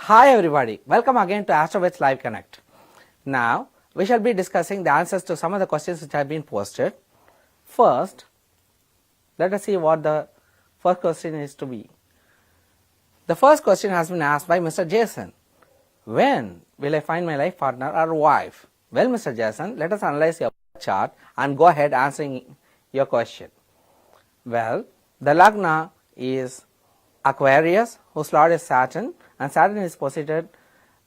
Hi everybody, welcome again to AstroVed's Live Connect. Now we shall be discussing the answers to some of the questions which have been posted. First, let us see what the first question is to be. The first question has been asked by Mr. Jason. When will I find my life partner or wife? Well, Mr. Jason, let us analyze your chart and go ahead answering your question. Well, the Lagna is Aquarius, whose lord is Saturn, and Saturn is posited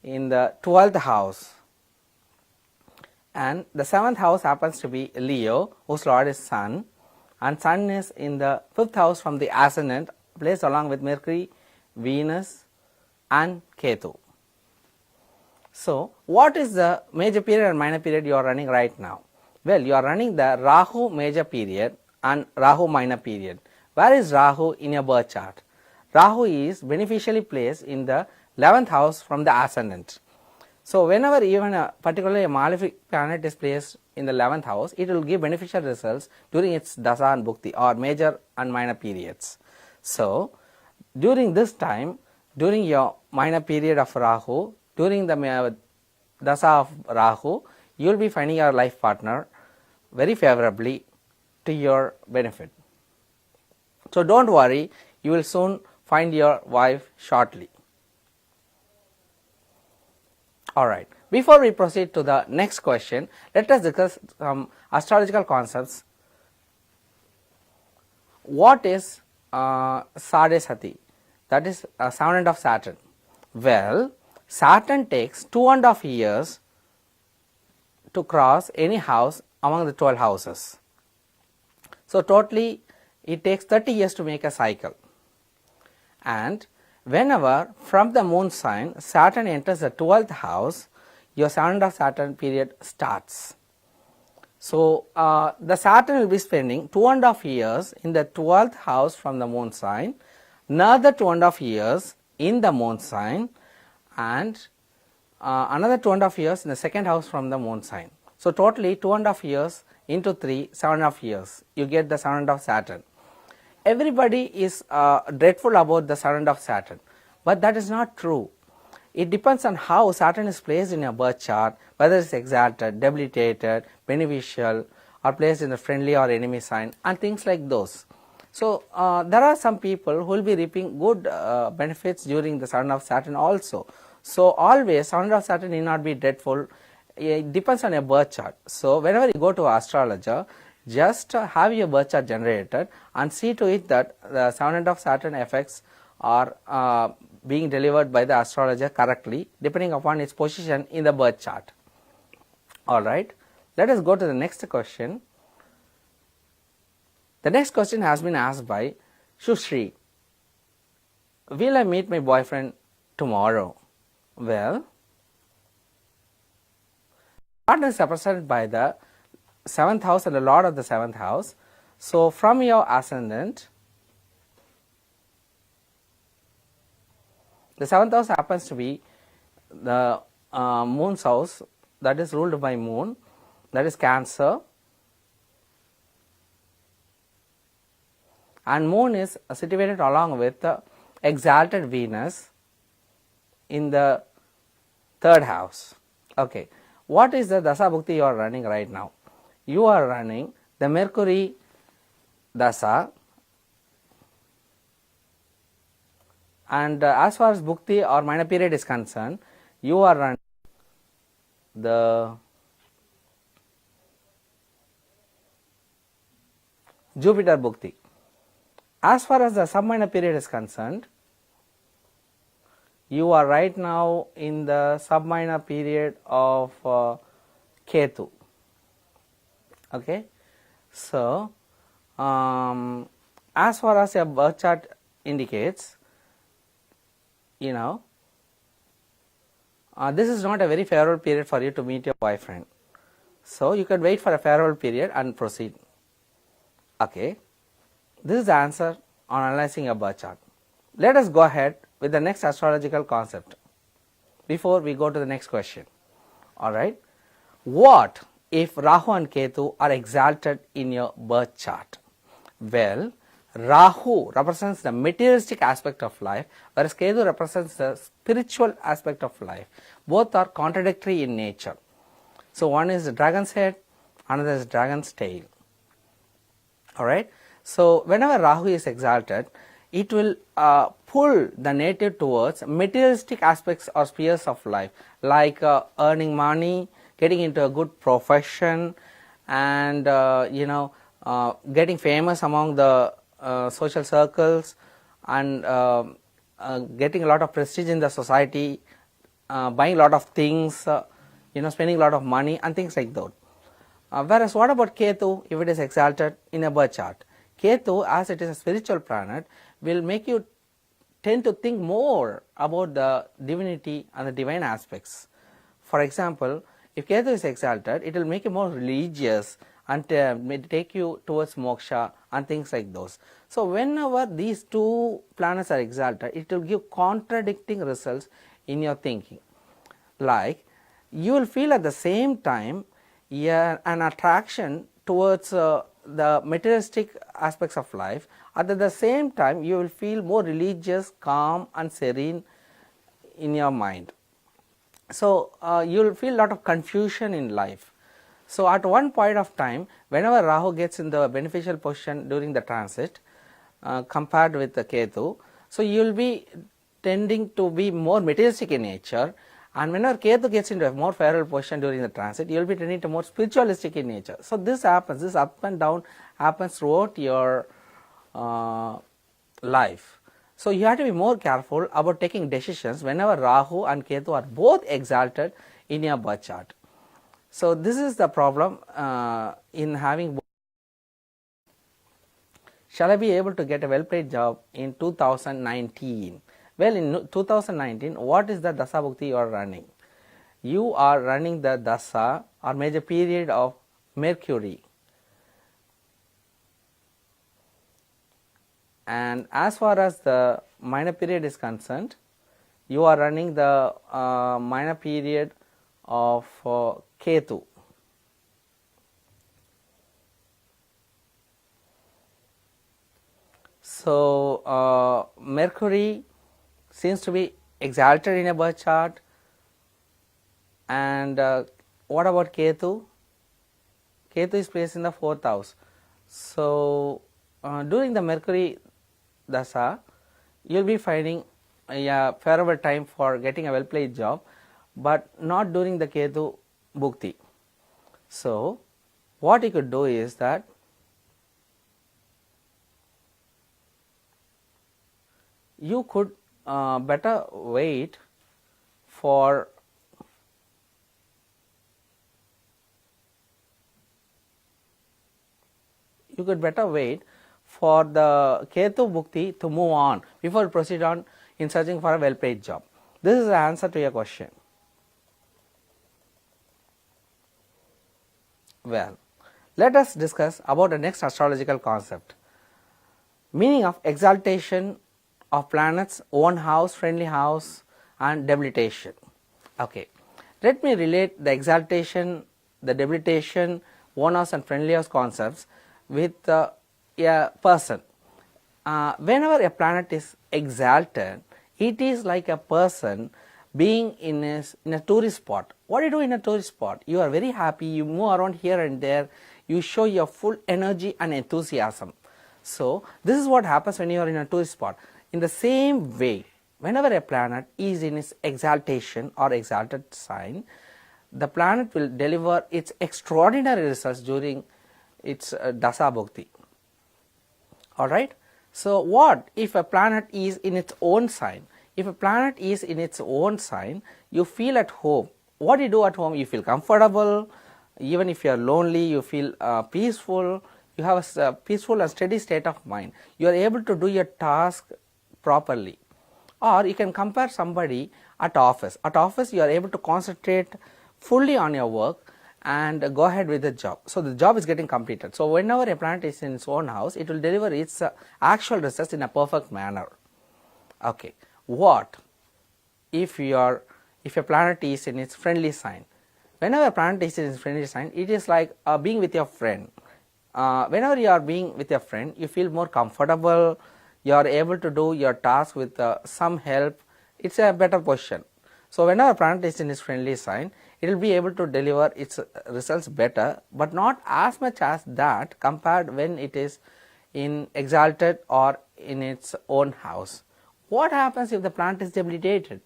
in the 12th house, and the 7th house happens to be Leo, whose lord is Sun, and Sun is in the 5th house from the ascendant, placed along with Mercury, Venus and Ketu. So, what is the major period and minor period you are running right now? Well, you are running the Rahu major period and Rahu minor period. Where is Rahu in your birth chart? Rahu is beneficially placed in the 11th house from the ascendant. So, whenever even particularly a malefic planet is placed in the 11th house, it will give beneficial results during its Dasa and Bhukti or major and minor periods. So, during this time, during your minor period of Rahu, during the Dasa of Rahu, you will be finding your life partner very favorably to your benefit. So, do not worry, you will soon find your wife shortly. Alright, before we proceed to the next question, let us discuss some astrological concepts. What is Sadesati? That is a sound of Saturn. Well, Saturn takes 2.5 years to cross any house among the 12 houses. So, totally it takes 30 years to make a cycle. And whenever from the moon sign Saturn enters the 12th house, your sound of Saturn period starts. So, the Saturn will be spending 2.5 years in the 12th house from the moon sign, another 2.5 years in the moon sign, and another 2.5 years in the second house from the moon sign. So, totally 2.5 years into 3, 7.5 years, you get the sound of Saturn. Everybody is dreadful about the sound of Saturn, but that is not true. It depends on how Saturn is placed in your birth chart, whether it is exalted, debilitated, beneficial, or placed in a friendly or enemy sign and things like those. So, there are some people who will be reaping good benefits during the sound of Saturn also. So, always sound of Saturn need not be dreadful, it depends on your birth chart. So, whenever you go to an astrologer, just have your birth chart generated and see to it that the sound of Saturn effects are being delivered by the astrologer correctly depending upon its position in the birth chart. Alright, let us go to the next question. The next question has been asked by Shushri. Will I meet my boyfriend tomorrow? Well, partner is represented by the 7th house and the lord of the 7th house. So, from your ascendant, the 7th house happens to be the moon's house, that is ruled by moon, that is Cancer, and moon is situated along with the exalted Venus in the 3rd house. Okay. What is the Dasa Bhukti you are running right now? You are running the Mercury Dasa, and as far as Bhukti or minor period is concerned, you are running the Jupiter Bhukti. As far as the sub minor period is concerned, you are right now in the sub minor period of Ketu. Okay. So, as far as your birth chart indicates, you know, this is not a very favorable period for you to meet your boyfriend. So, you can wait for a favorable period and proceed. Okay. This is the answer on analyzing your birth chart. Let us go ahead with the next astrological concept before we go to the next question. Alright. What if Rahu and Ketu are exalted in your birth chart? Well, Rahu represents the materialistic aspect of life, whereas Ketu represents the spiritual aspect of life. Both are contradictory in nature. So one is the dragon's head, another is dragon's tail. Alright. So whenever Rahu is exalted, it will pull the native towards materialistic aspects or spheres of life, like earning money, getting into a good profession, and getting famous among the social circles, and getting a lot of prestige in the society, buying a lot of things, spending a lot of money and things like that. Whereas what about Ketu if it is exalted in a birth chart? Ketu, as it is a spiritual planet, will make you tend to think more about the divinity and the divine aspects. For example, if Ketu is exalted, it will make you more religious and may take you towards moksha and things like those. So whenever these two planets are exalted, it will give contradicting results in your thinking. Like, you will feel at the same time an attraction towards the materialistic aspects of life. At the same time, you will feel more religious, calm and serene in your mind. So you will feel a lot of confusion in life. So at one point of time, whenever Rahu gets in the beneficial position during the transit, compared with the Ketu, so you will be tending to be more materialistic in nature, and whenever Ketu gets into a more favorable position during the transit, you will be tending to more spiritualistic in nature. So this happens, this up and down happens throughout your life. So you have to be more careful about taking decisions whenever Rahu and Ketu are both exalted in your birth chart. So this is the problem in having both. Shall I be able to get a well-paid job in 2019? Well, in 2019, what is the Dasa Bhukti you are running? You are running the Dasa or major period of Mercury. And as far as the minor period is concerned, you are running the minor period of Ketu. So Mercury seems to be exalted in a birth chart, and what about Ketu? Ketu is placed in the 4th house. So during the Mercury Dasa, you will be finding a favorable time for getting a well-placed job, but not during the Ketu Bhukti. So what you could do is that you could better wait for the Ketu Bhukti to move on before you proceed on in searching for a well-paid job. This is the answer to your question. Well, let us discuss about the next astrological concept. Meaning of exaltation of planets, own house, friendly house and debilitation. Okay, let me relate the exaltation, the debilitation, own house and friendly house concepts with a person. Whenever a planet is exalted, it is like a person being in a tourist spot. What do you do in a tourist spot? You are very happy, you move around here and there, you show your full energy and enthusiasm. So this is what happens when you are in a tourist spot. In the same way, whenever a planet is in its exaltation or exalted sign, the planet will deliver its extraordinary results during its Dasa Bhukti. Alright. So what if a planet is in its own sign? If a planet is in its own sign, you feel at home. What do you do at home? You feel comfortable. Even if you are lonely, you feel peaceful. You have a peaceful and steady state of mind. You are able to do your task properly. Or you can compare somebody at office. At office, you are able to concentrate fully on your work and go ahead with the job. So the job is getting completed. So whenever a planet is in its own house, it will deliver its actual results in a perfect manner. Okay. What if a planet is in its friendly sign? Whenever a planet is in its friendly sign, it is like being with your friend. whenever you are being with a friend, you feel more comfortable, you are able to do your task with some help, it is a better position. So, whenever planet is in its friendly sign, it will be able to deliver its results better, but not as much as that compared when it is in exalted or in its own house. What happens if the planet is debilitated?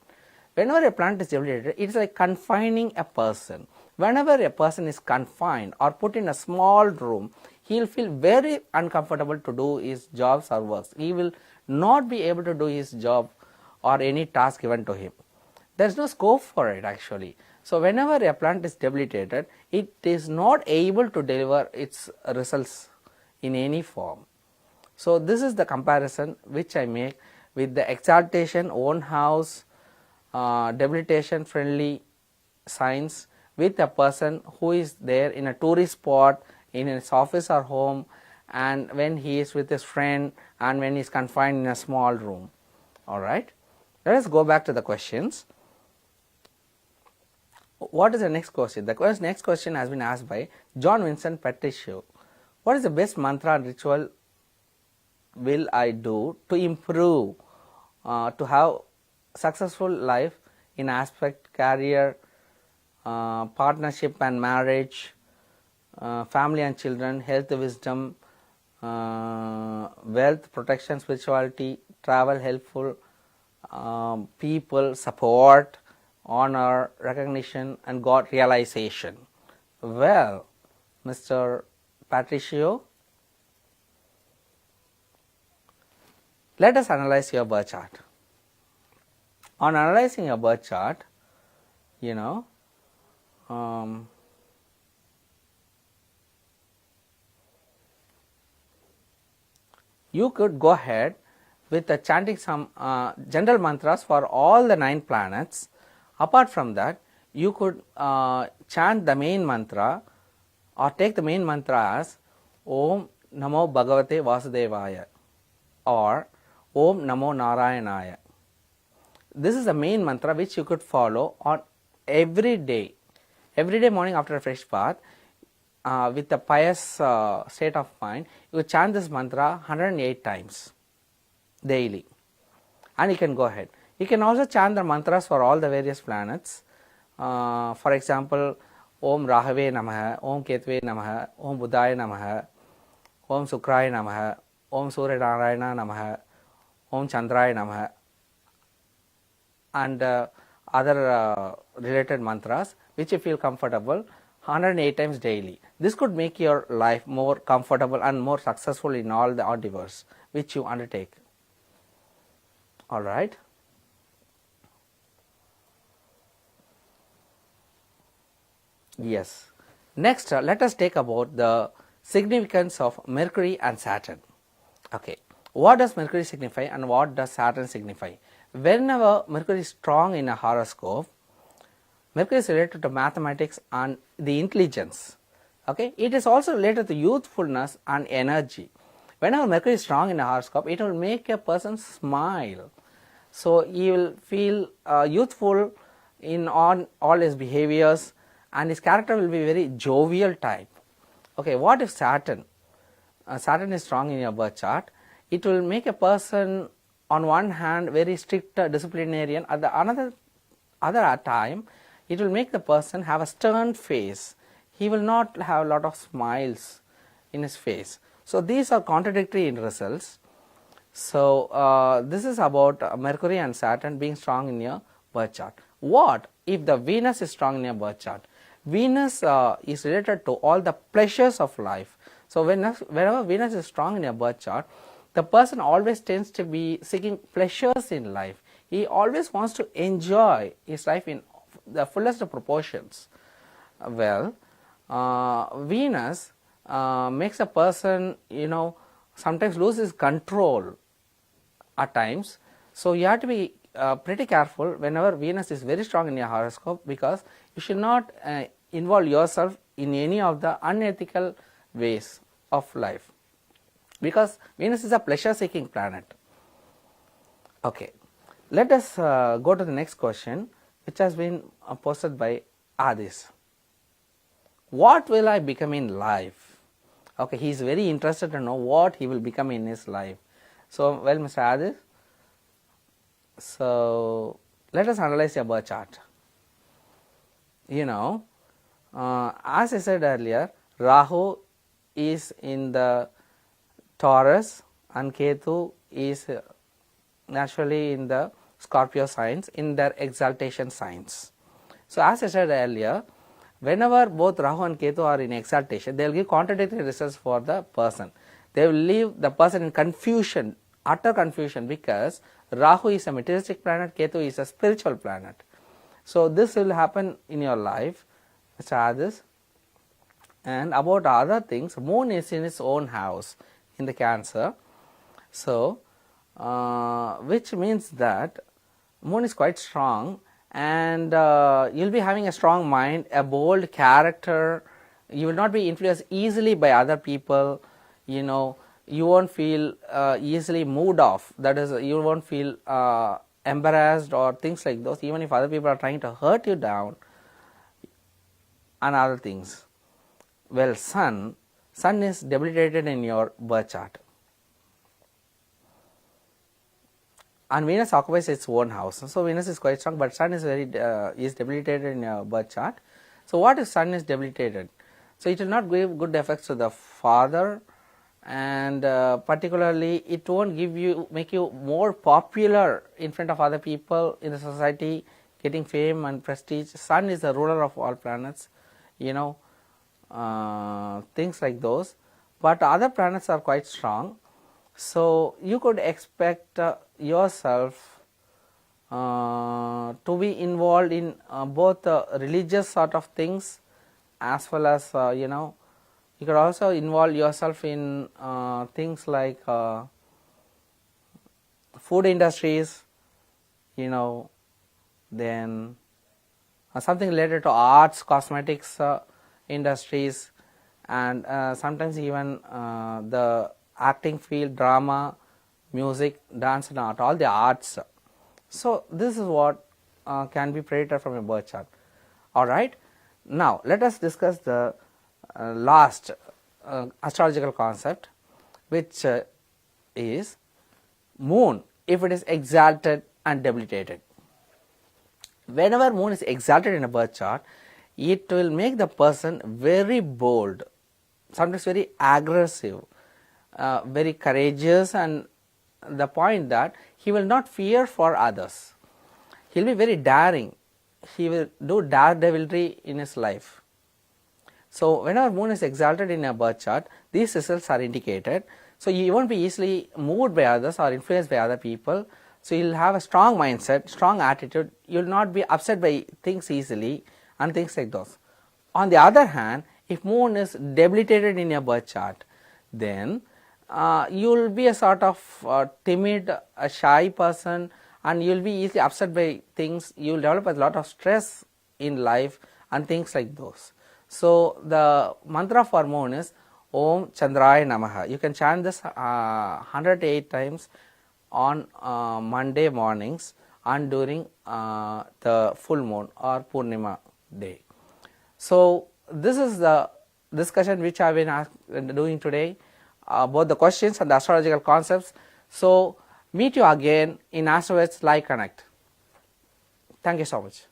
Whenever a planet is debilitated, it is like confining a person. Whenever a person is confined or put in a small room, he will feel very uncomfortable to do his jobs or works. He will not be able to do his job or any task given to him. There is no scope for it actually. So, whenever a plant is debilitated, it is not able to deliver its results in any form. So, this is the comparison which I make with the exaltation, own house, debilitation friendly signs with a person who is there in a tourist spot in his office or home, and when he is with his friend and when he is confined in a small room. Alright. Let us go back to the questions. What is the next question? The next question has been asked by John Vincent Patricio. What is the best mantra and ritual will I do to improve, to have successful life in aspect career, partnership and marriage, family and children, health, wisdom, wealth, protection, spirituality, travel, helpful, people, support, honor, recognition and God realization? Well, Mr. Patricio, let us analyze your birth chart. On analyzing your birth chart, you know, you could go ahead with chanting some general mantras for all the 9 planets. Apart from that, you could chant the main mantra or take the main mantra as Om Namo Bhagavate Vasudevaya or Om Namo Narayanaya. This is the main mantra which you could follow on every day morning after a fresh bath. With a pious state of mind, you chant this mantra 108 times daily, and you can go ahead. You can also chant the mantras for all the various planets. For example, Om Rahave Namaha, Om Ketve Namaha, Om Budaya Namaha, Om Sukraya Namaha, Om Surya Narayana Namaha, Om Chandraya Namaha, and other related mantras which you feel comfortable 108 times daily. This could make your life more comfortable and more successful in all the endeavors which you undertake. Alright. Yes. Next, let us take about the significance of Mercury and Saturn. Okay. What does Mercury signify and what does Saturn signify? Whenever Mercury is strong in a horoscope, Mercury is related to mathematics and the intelligence. Okay. It is also related to youthfulness and energy. Whenever Mercury is strong in a horoscope, it will make a person smile. So, he will feel youthful in all his behaviors, and his character will be very jovial type. Okay. What if Saturn? Saturn is strong in your birth chart. It will make a person on one hand very strict disciplinarian, at the other time it will make the person have a stern face. He will not have a lot of smiles in his face. So, these are contradictory in results. So, this is about Mercury and Saturn being strong in your birth chart. What if the Venus is strong in your birth chart? Venus is related to all the pleasures of life. So, whenever Venus is strong in your birth chart, the person always tends to be seeking pleasures in life. He always wants to enjoy his life in the fullest of proportions. Well, Venus makes a person, sometimes lose his control at times. So, you have to be pretty careful whenever Venus is very strong in your horoscope, because you should not involve yourself in any of the unethical ways of life, because Venus is a pleasure seeking planet. Okay. Let us go to the next question, which has been posted by Adis. What will I become in life? Okay, he is very interested to know what he will become in his life. So, well, Mr. Adis, so let us analyze your birth chart. You know, as I said earlier, Rahu is in the Taurus and Ketu is naturally in the Scorpio signs, in their exaltation signs. So, as I said earlier, whenever both Rahu and Ketu are in exaltation, they will give contradictory results for the person. They will leave the person in confusion, utter confusion, because Rahu is a materialistic planet, Ketu is a spiritual planet. So, this will happen in your life, Mr. Adis. And about other things, Moon is in its own house in the Cancer. So, which means that Moon is quite strong, and you will be having a strong mind, a bold character. You will not be influenced easily by other people. You know, you won't feel easily moved off. That is, you won't feel embarrassed or things like those, even if other people are trying to hurt you down and other things. Well, Sun is debilitated in your birth chart, and Venus occupies its own house. So, Venus is quite strong, but Sun is is debilitated in your birth chart. So, what if Sun is debilitated? So, it will not give good effects to the father, and particularly it won't make you more popular in front of other people in the society, getting fame and prestige. Sun is the ruler of all planets, you know, things like those, but other planets are quite strong. So, you could expect yourself to be involved in both religious sort of things, as well as you know, you could also involve yourself in things like food industries, you know, then something related to arts, cosmetics industries, and sometimes even the acting field, drama, music, dance and art, all the arts. So, this is what can be predicted from a birth chart. Alright. Now, let us discuss the last astrological concept, which is Moon if it is exalted and debilitated. Whenever Moon is exalted in a birth chart, it will make the person very bold, sometimes very aggressive, very courageous, and the point that he will not fear for others. He will be very daring. He will do daredevilry in his life. So, whenever Moon is exalted in a birth chart, these results are indicated. So, you won't be easily moved by others or influenced by other people. So, you will have a strong mindset, strong attitude. You will not be upset by things easily and things like those. On the other hand, if Moon is debilitated in your birth chart, then you will be a sort of timid, a shy person, and you will be easily upset by things. You will develop a lot of stress in life and things like those. So, the mantra for Moon is Om Chandraya Namaha. You can chant this 108 times on Monday mornings and during the full moon or Purnima day. So, this is the discussion which I have been doing today about the questions and the astrological concepts. So, meet you again in AstroVed's Live Connect. Thank you so much.